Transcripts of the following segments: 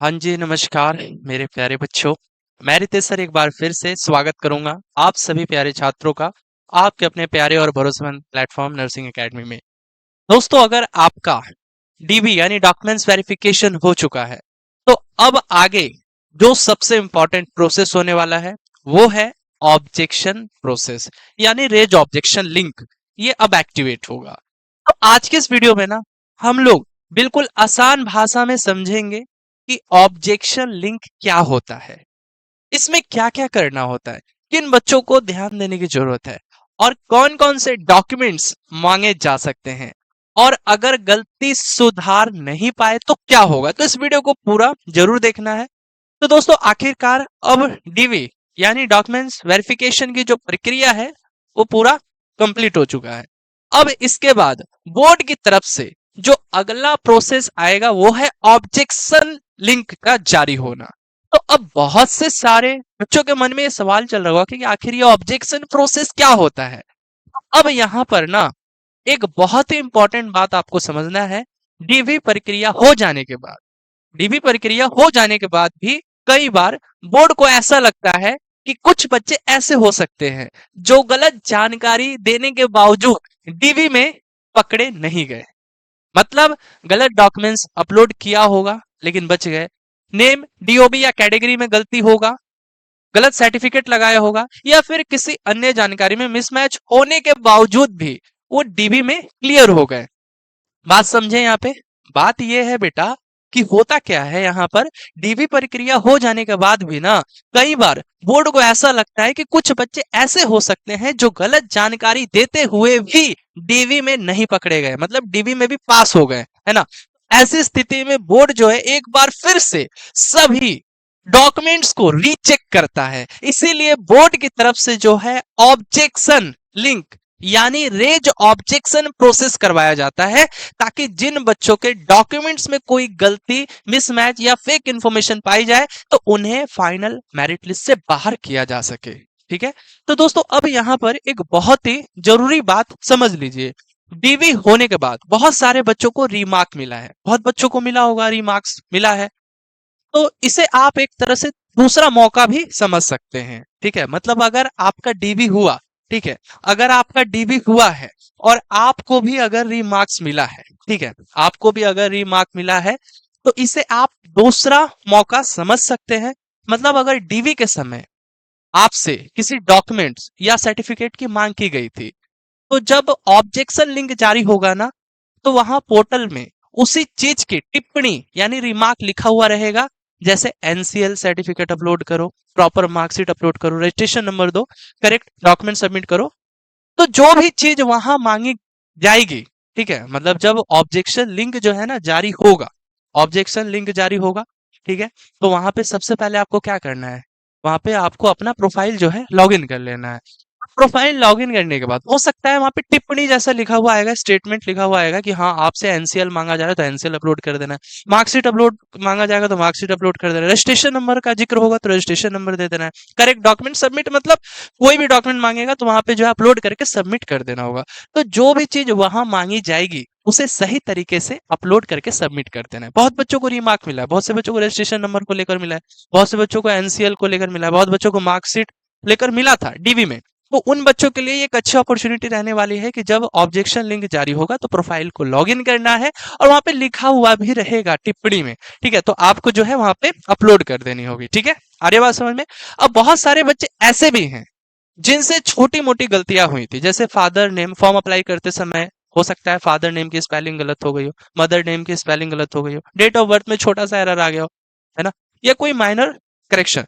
हाँ जी, नमस्कार मेरे प्यारे बच्चों। मैं रितेश सर एक बार फिर से स्वागत करूंगा आप सभी प्यारे छात्रों का आपके अपने प्यारे और भरोसेमंद प्लेटफॉर्म नर्सिंग एकेडमी में। दोस्तों, अगर आपका डीबी यानी डॉक्यूमेंट्स वेरिफिकेशन हो चुका है तो अब आगे जो सबसे इंपॉर्टेंट प्रोसेस होने वाला है वो है ऑब्जेक्शन प्रोसेस यानी रेज ऑब्जेक्शन लिंक। ये अब एक्टिवेट होगा। तो आज के इस वीडियो में ना हम लोग बिल्कुल आसान भाषा में समझेंगे कि ऑब्जेक्शन लिंक क्या होता है, इसमें क्या क्या करना होता है, किन बच्चों को ध्यान देने की जरूरत है और कौन कौन से डॉक्यूमेंट्स मांगे जा सकते हैं, और अगर गलती सुधार नहीं पाए तो क्या होगा। तो इस वीडियो को पूरा जरूर देखना है। तो दोस्तों, आखिरकार अब डीवी यानी डॉक्यूमेंट्स वेरिफिकेशन की जो प्रक्रिया है वो पूरा कंप्लीट हो चुका है। अब इसके बाद बोर्ड की तरफ से जो अगला प्रोसेस आएगा वो है ऑब्जेक्शन लिंक का जारी होना। तो अब बहुत से सारे बच्चों के मन में ये सवाल चल रहा होगा कि आखिर ये ऑब्जेक्शन प्रोसेस क्या होता है। अब यहां पर ना एक बहुत ही इंपॉर्टेंट बात आपको समझना है। डीवी प्रक्रिया हो जाने के बाद डीबी प्रक्रिया हो जाने के बाद भी कई बार बोर्ड को ऐसा लगता है कि कुछ बच्चे ऐसे हो सकते हैं जो गलत जानकारी देने के बावजूद डीबी में पकड़े नहीं गए। मतलब गलत डॉक्यूमेंट्स अपलोड किया होगा लेकिन बच गए, नेम डीओबी या कैटेगरी में गलती होगा, गलत सर्टिफिकेट लगाया होगा, या फिर किसी अन्य जानकारी में मिसमैच होने के बावजूद भी वो डीबी में क्लियर हो गए। बात समझे यहाँ पे। बात ये है बेटा कि होता क्या है यहाँ पर, डीवी प्रक्रिया हो जाने के बाद भी ना कई बार बोर्ड को ऐसा लगता है कि कुछ बच्चे ऐसे हो सकते हैं जो गलत जानकारी देते हुए भी डीवी में नहीं पकड़े गए, मतलब डीवी में भी पास हो गए, है ना। ऐसी स्थिति में बोर्ड जो है एक बार फिर से सभी डॉक्यूमेंट्स को रीचेक करता है। इसीलिए बोर्ड की तरफ से जो है ऑब्जेक्शन लिंक यानी रेज ऑब्जेक्शन प्रोसेस करवाया जाता है, ताकि जिन बच्चों के डॉक्यूमेंट्स में कोई गलती, मिसमैच या फेक इंफॉर्मेशन पाई जाए तो उन्हें फाइनल मेरिट लिस्ट से बाहर किया जा सके। ठीक है। तो दोस्तों, अब यहां पर एक बहुत ही जरूरी बात समझ लीजिए। डीवी होने के बाद बहुत सारे बच्चों को रीमार्क मिला है, बहुत बच्चों को मिला होगा, रीमार्क्स मिला है। तो इसे आप एक तरह से दूसरा मौका भी समझ सकते हैं। ठीक है, मतलब अगर आपका डीबी हुआ, ठीक है, अगर आपका डीबी हुआ है और आपको भी अगर रीमार्क्स मिला है, ठीक है, आपको भी अगर रीमार्क मिला है तो इसे आप दूसरा मौका समझ सकते हैं। मतलब अगर डीवी के समय आपसे किसी डॉक्यूमेंट्स या सर्टिफिकेट की मांग की गई थी, तो जब ऑब्जेक्शन लिंक जारी होगा ना तो वहां पोर्टल में उसी चीज की टिप्पणी यानी रिमार्क लिखा हुआ रहेगा। जैसे एनसीएल सर्टिफिकेट अपलोड करो, प्रॉपर मार्कशीट अपलोड करो, रजिस्ट्रेशन नंबर दो, करेक्ट डॉक्यूमेंट सबमिट करो। तो जो भी चीज वहां मांगी जाएगी, ठीक है, मतलब जब ऑब्जेक्शन लिंक जो है ना जारी होगा, ऑब्जेक्शन लिंक जारी होगा, ठीक है, तो वहां पे सबसे पहले आपको क्या करना है, वहां पे आपको अपना प्रोफाइल जो है लॉगिन कर लेना है। प्रोफाइल लॉगिन करने के बाद हो सकता है वहां पे टिप्पणी जैसा लिखा हुआ आएगा, स्टेटमेंट लिखा हुआ आएगा कि हाँ आपसे एनसीएल मांगा जा रहा है तो एनसीएल अपलोड कर देना है, मार्कशीट अपलोड मांगा जाएगा तो मार्कशीट अपलोड कर देना है, रजिस्ट्रेशन नंबर का जिक्र होगा तो रजिस्ट्रेशन नंबर दे देना है, करेक्ट डॉक्यूमेंट सबमिट, मतलब कोई भी डॉक्यूमेंट मांगेगा तो वहां पे जो है अपलोड करके सबमिट कर देना होगा। तो जो भी चीज वहां मांगी जाएगी उसे सही तरीके से अपलोड करके सबमिट कर देना है। बहुत बच्चों को रीमार्क मिला है, बहुत से बच्चों को रजिस्ट्रेशन नंबर को लेकर मिला है, बहुत से बच्चों को एनसीएल को लेकर मिला है, बहुत बच्चों को मार्कशीट लेकर मिला था डीवी में। तो उन बच्चों के लिए एक अच्छी अपॉर्चुनिटी रहने वाली है कि जब ऑब्जेक्शन लिंक जारी होगा तो प्रोफाइल को लॉगिन करना है और वहां पे लिखा हुआ भी रहेगा टिप्पणी में, ठीक है, तो आपको जो है वहां पे अपलोड कर देनी होगी। ठीक है, आ रही बात समझ में। अब बहुत सारे बच्चे ऐसे भी हैं जिनसे छोटी मोटी गलतियां हुई थी, जैसे फादर नेम फॉर्म अप्लाई करते समय हो सकता है फादर नेम की स्पेलिंग गलत हो गई हो, मदर नेम की स्पेलिंग गलत हो गई हो, डेट ऑफ बर्थ में छोटा सा एरर आ गया हो, है ना, या कोई माइनर करेक्शन।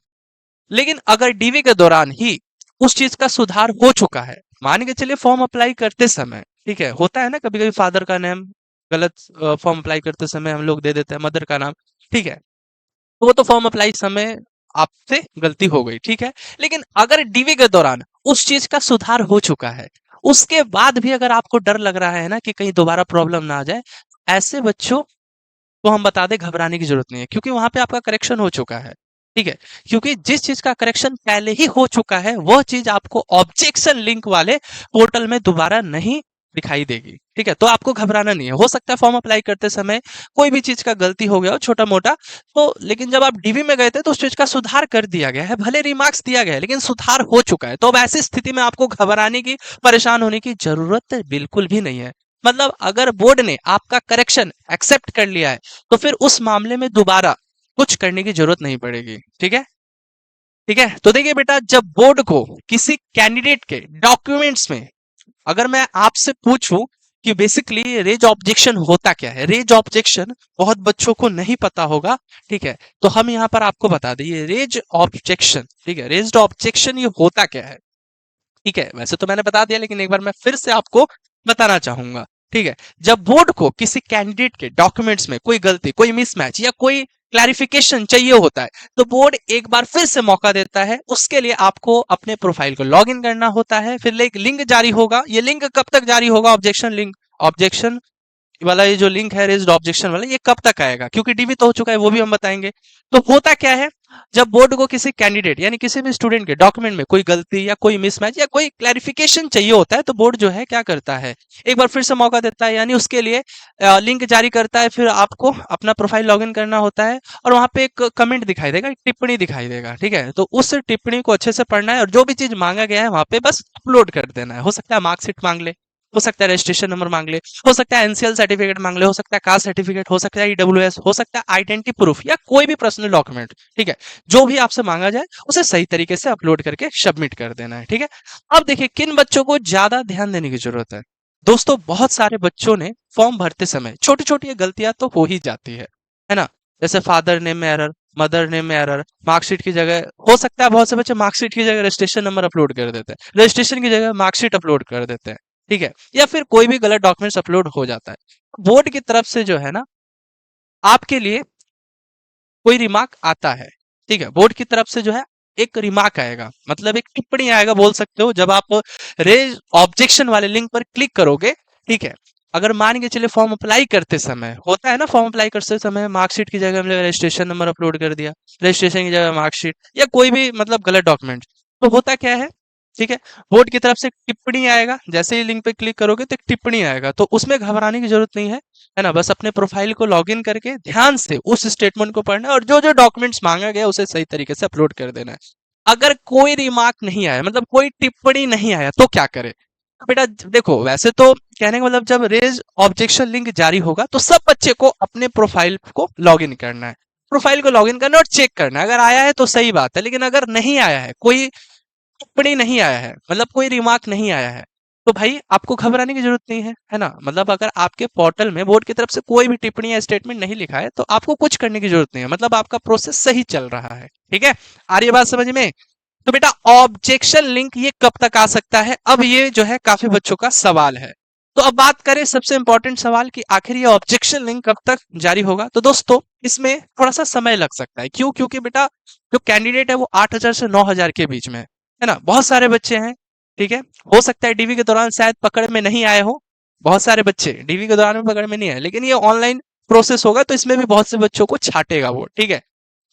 लेकिन अगर डीवी के दौरान ही उस चीज का सुधार हो चुका है, मान के चलिए फॉर्म अप्लाई करते समय, ठीक है, होता है ना कभी कभी फादर का नेम गलत फॉर्म अप्लाई करते समय हम लोग दे देते हैं, मदर का नाम, ठीक है, तो वो तो फॉर्म अप्लाई समय आपसे गलती हो गई, ठीक है। लेकिन अगर डीवी के दौरान उस चीज का सुधार हो चुका है, उसके बाद भी अगर आपको डर लग रहा है ना कि कहीं दोबारा प्रॉब्लम ना आ जाए, ऐसे बच्चों को हम बता दें घबराने की जरूरत नहीं है, क्योंकि वहां पे आपका करेक्शन हो चुका है। ठीक है, क्योंकि जिस चीज का करेक्शन पहले ही हो चुका है वह चीज आपको ऑब्जेक्शन लिंक वाले पोर्टल में दोबारा नहीं दिखाई देगी। ठीक है, तो आपको घबराना नहीं है। हो सकता है फॉर्म अप्लाई करते समय कोई भी चीज का गलती हो गया हो छोटा मोटा, तो लेकिन जब आप डीवी में गए थे तो उस चीज का सुधार कर दिया गया है, भले रिमार्क्स दिया गया है लेकिन सुधार हो चुका है। तो अब ऐसी स्थिति में आपको घबराने की, परेशान होने की जरूरत बिल्कुल भी नहीं है। मतलब अगर बोर्ड ने आपका करेक्शन एक्सेप्ट कर लिया है तो फिर उस मामले में दोबारा कुछ करने की जरूरत नहीं पड़ेगी। ठीक है, ठीक है। तो देखिए बेटा, जब बोर्ड को किसी कैंडिडेट के डॉक्यूमेंट्स में अगर मैं आपसे पूछूं कि बेसिकली रेज ऑब्जेक्शन होता क्या है, रेज ऑब्जेक्शन बहुत बच्चों को नहीं पता होगा। ठीक है, तो हम यहाँ पर आपको बता दें ये रेज ऑब्जेक्शन, ठीक है, रेज्ड ऑब्जेक्शन ये होता क्या है। ठीक है, वैसे तो मैंने बता दिया लेकिन एक बार मैं फिर से आपको बताना चाहूंगा। ठीक है, जब बोर्ड को किसी कैंडिडेट के डॉक्यूमेंट्स में कोई गलती, कोई मिसमैच या कोई क्लैरिफिकेशन चाहिए होता है तो बोर्ड एक बार फिर से मौका देता है। उसके लिए आपको अपने प्रोफाइल को लॉग इन करना होता है, फिर एक लिंक जारी होगा। ये लिंक कब तक जारी होगा? ऑब्जेक्शन लिंक, ऑब्जेक्शन वाला ये जो लिंक है रेज्ड ऑब्जेक्शन वाला, ये कब तक आएगा? क्योंकि डीबी तो हो चुका है, वो भी हम बताएंगे। तो होता क्या है, जब बोर्ड को किसी कैंडिडेट यानी किसी भी स्टूडेंट के डॉक्यूमेंट में कोई गलती या कोई मिसमैच या कोई क्लैरिफिकेशन चाहिए होता है तो बोर्ड जो है क्या करता है, एक बार फिर से मौका देता है, यानी उसके लिए लिंक जारी करता है। फिर आपको अपना प्रोफाइल लॉगिन करना होता है और वहां पे एक कमेंट दिखाई देगा, एक टिप्पणी दिखाई देगा। ठीक है, तो उस टिप्पणी को अच्छे से पढ़ना है और जो भी चीज मांगा गया है वहां पे बस अपलोड कर देना है। हो सकता है मार्कशीट मांग ले, हो सकता है रजिस्ट्रेशन नंबर मांग ले, हो सकता है एनसीएल सर्टिफिकेट मांग ले, हो सकता है कास्ट सर्टिफिकेट, हो सकता है ईडब्ल्यूएस, हो सकता है आइडेंटिटी प्रूफ या कोई भी पर्सनल डॉक्यूमेंट। ठीक है, जो भी आपसे मांगा जाए उसे सही तरीके से अपलोड करके सबमिट कर देना है। ठीक है, अब देखिए किन बच्चों को ज्यादा ध्यान देने की जरूरत है। दोस्तों, बहुत सारे बच्चों ने फॉर्म भरते समय छोटी छोटी गलतियां तो हो ही जाती है ना। जैसे फादर नेम में एरर, मदर नेम में एरर, मार्कशीट की जगह हो सकता है बहुत से बच्चे मार्कशीट की जगह रजिस्ट्रेशन नंबर अपलोड कर देते हैं, रजिस्ट्रेशन की जगह मार्कशीट अपलोड कर देते हैं। ठीक है, या फिर कोई भी गलत डॉक्यूमेंट्स अपलोड हो जाता है। बोर्ड की तरफ से जो है ना आपके लिए कोई रिमार्क आता है। ठीक है, बोर्ड की तरफ से जो है एक रिमार्क आएगा, मतलब एक टिप्पणी आएगा बोल सकते हो, जब आप रेज ऑब्जेक्शन वाले लिंक पर क्लिक करोगे। ठीक है, अगर मान के चले फॉर्म अप्लाई करते समय होता है ना, फॉर्म अप्लाई करते समय मार्कशीट की जगह हमने रजिस्ट्रेशन नंबर अपलोड कर दिया, रजिस्ट्रेशन की जगह मार्कशीट या कोई भी मतलब गलत डॉक्यूमेंट, तो होता क्या है, ठीक है, बोर्ड की तरफ से टिप्पणी आएगा। जैसे ही लिंक पे क्लिक करोगे तो एक टिप्पणी आएगा, तो उसमें घबराने की जरूरत नहीं है ना। बस अपने प्रोफाइल को लॉगिन करके ध्यान से उस स्टेटमेंट को पढ़ना है और जो जो डॉक्यूमेंट्स मांगा गया उसे सही तरीके से अपलोड कर देना है। अगर कोई रिमार्क नहीं आया, मतलब कोई टिप्पणी नहीं आया, तो क्या करे? तो बेटा देखो, वैसे तो कहने का मतलब जब रेज ऑब्जेक्शन लिंक जारी होगा तो सब बच्चे को अपने प्रोफाइल को लॉगिन करना है, प्रोफाइल को लॉगिन करना है और चेक करना है। अगर आया है तो सही बात है, लेकिन अगर नहीं आया है, कोई टिप्पणी नहीं आया है, मतलब कोई रिमार्क नहीं आया है, तो भाई आपको घबराने की जरूरत नहीं है ना। मतलब अगर आपके पोर्टल में बोर्ड की तरफ से कोई भी टिप्पणी या स्टेटमेंट नहीं लिखा है तो आपको कुछ करने की जरूरत नहीं है, मतलब आपका प्रोसेस सही चल रहा है। ठीक है, आ रही है बात समझ में? तो बेटा ऑब्जेक्शन लिंक ये कब तक आ सकता है, अब ये जो है काफी बच्चों का सवाल है। तो अब बात करें सबसे इंपॉर्टेंट सवाल कि आखिर ये ऑब्जेक्शन लिंक कब तक जारी होगा। तो दोस्तों इसमें थोड़ा सा समय लग सकता है। क्यों? क्योंकि बेटा जो कैंडिडेट है वो 8,000 से 9,000 के बीच में है ना, बहुत सारे बच्चे हैं। ठीक है, हो सकता है डीवी के दौरान शायद पकड़ में नहीं आए हो, बहुत सारे बच्चे डीवी के दौरान में पकड़ में नहीं आए, लेकिन ये ऑनलाइन प्रोसेस होगा तो इसमें भी बहुत से बच्चों को छाटेगा वो। ठीक है,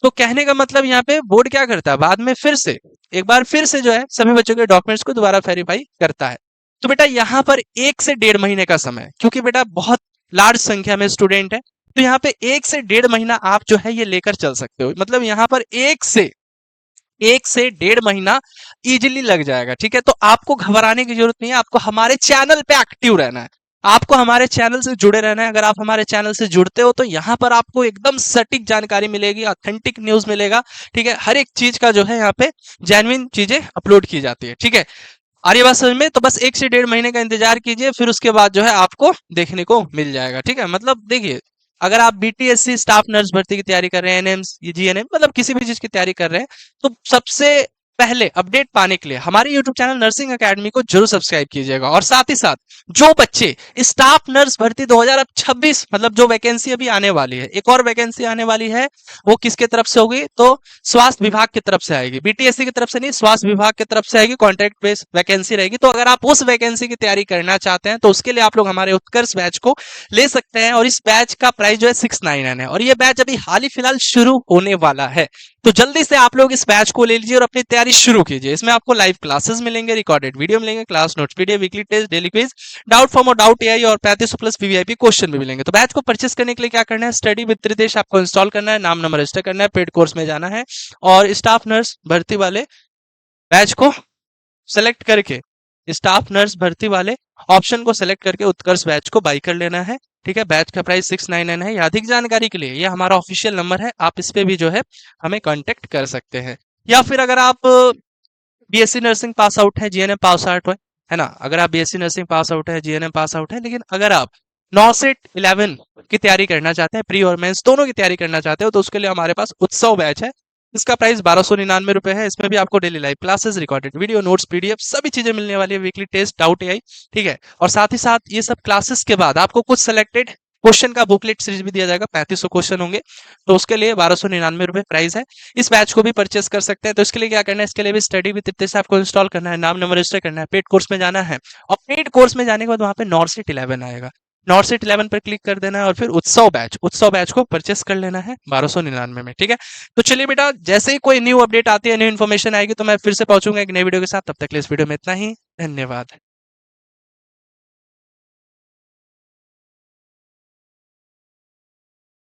तो कहने का मतलब यहाँ पे बोर्ड क्या करता है, बाद में फिर से एक बार फिर से जो है सभी बच्चों के डॉक्यूमेंट्स को दोबारा वेरीफाई करता है। तो बेटा यहाँ पर 1 से 1.5 महीने का समय, क्योंकि बेटा बहुत लार्ज संख्या में स्टूडेंट है, तो यहाँ पे 1 से 1.5 महीना आप जो है ये लेकर चल सकते हो। मतलब यहाँ पर 1 से 1.5 महीना इजीली लग जाएगा। ठीक है, तो आपको घबराने की जरूरत नहीं है, आपको हमारे चैनल पे एक्टिव रहना है, आपको हमारे चैनल से जुड़े रहना है। अगर आप हमारे चैनल से जुड़ते हो तो यहाँ पर आपको एकदम सटीक जानकारी मिलेगी, ऑथेंटिक न्यूज मिलेगा। ठीक है, हर एक चीज का जो है यहाँ पे जेन्युइन चीजें अपलोड की जाती है। ठीक है, आ रही बात समझ में? तो बस 1 से 1.5 महीने का इंतजार कीजिए, फिर उसके बाद जो है आपको देखने को मिल जाएगा। ठीक है, मतलब देखिए, अगर आप बीटीएससी स्टाफ नर्स भर्ती की तैयारी कर रहे हैं, एनएम्स, जीएनएम, मतलब किसी भी चीज की तैयारी कर रहे हैं, तो सबसे पहले अपडेट पाने के लिए हमारे यूट्यूब चैनल नर्सिंग एकेडमी को जरूर सब्सक्राइब कीजिएगा। और साथ ही साथ जो बच्चे स्टाफ नर्स भर्ती 2026, मतलब जो वैकेंसी अभी आने वाली है, एक और वैकेंसी आने वाली है, वो किसके तरफ से होगी? तो स्वास्थ्य विभाग की तरफ से आएगी, बीटीएससी की तरफ से नहीं, स्वास्थ्य विभाग की तरफ से आएगी, कॉन्ट्रैक्ट बेस्ड वैकेंसी रहेगी। तो अगर आप उस वैकेंसी की तैयारी करना चाहते हैं तो उसके लिए आप लोग हमारे उत्कर्ष बैच को ले सकते हैं, और इस बैच का प्राइस जो है 699 है, और ये बैच अभी हाल ही फिलहाल शुरू होने वाला है। तो जल्दी से आप लोग इस बैच को ले लीजिए और अपनी तैयारी तैयारी शुरू कीजिए। इसमें आपको लाइव क्लासेस मिलेंगे, रिकॉर्डेड वीडियो मिलेंगे, class notes PDF, weekly test, daily quiz, doubt form और डाउट एआई और 3500 प्लस वीवीआईपी क्वेश्चन भी मिलेंगे। तो बैच को परचेस करने के लिए क्या करना है, स्टडी विद रितेश आपको इंस्टॉल करना है, नाम नंबर रजिस्टर करना है, पेड कोर्स में जाना है और स्टाफ नर्स भर्ती वाले बैच को सेलेक्ट करके, स्टाफ नर्स भर्ती वाले ऑप्शन को सेलेक्ट करके उत्कर्ष बैच को बाई कर लेना है। ठीक है, बैच का प्राइस 699 है। या अधिक जानकारी के लिए ये हमारा ऑफिशियल नंबर है, आप इस पे भी जो है हमें कांटेक्ट कर सकते हैं। या फिर अगर आप बीएससी नर्सिंग पास आउट है, जीएनएम पास आउट है ना, अगर आप बीएससी नर्सिंग पास आउट है, जीएनएम पास आउट है, लेकिन अगर आप नॉसेट 11 की तैयारी करना चाहते हैं, प्री और मेंस दोनों की तैयारी करना चाहते हो, तो उसके लिए हमारे पास उत्सव बैच है। इसका प्राइस 1299 है। इसमें भी आपको daily live classes, recorded video, notes, PDF सभी चीजें मिलने वाली है, वीकली टेस्ट, डाउट एआई। ठीक है, और साथ ही साथ ये सब क्लासेस के बाद आपको कुछ सेलेक्टेड क्वेश्चन का बुकलेट सीरीज भी दिया जाएगा, 3500 क्वेश्चन होंगे, तो उसके लिए 1299 प्राइस है। इस बैच को भी परचेस कर सकते हैं। तो इसके लिए क्या करना है, इसके लिए भी स्टडी विद रितेश आपको इंस्टॉल करना है, नाम नंबर रजिस्टर करना है, पेड कोर्स में जाना है और पेड कोर्स में जाने के बाद वहां पे नॉर्सेट 11 आएगा, नॉर्सेट 11 पर क्लिक कर देना है और फिर उत्सव बैच को परचेस कर लेना है 1299 में। ठीक है, तो चलिए बेटा, जैसे ही कोई न्यू अपडेट आती है, न्यू इन्फॉर्मेशन आएगी तो मैं फिर से पहुंचूंगा एक नई वीडियो के साथ। तब तक के लिए इस वीडियो में इतना ही। धन्यवाद।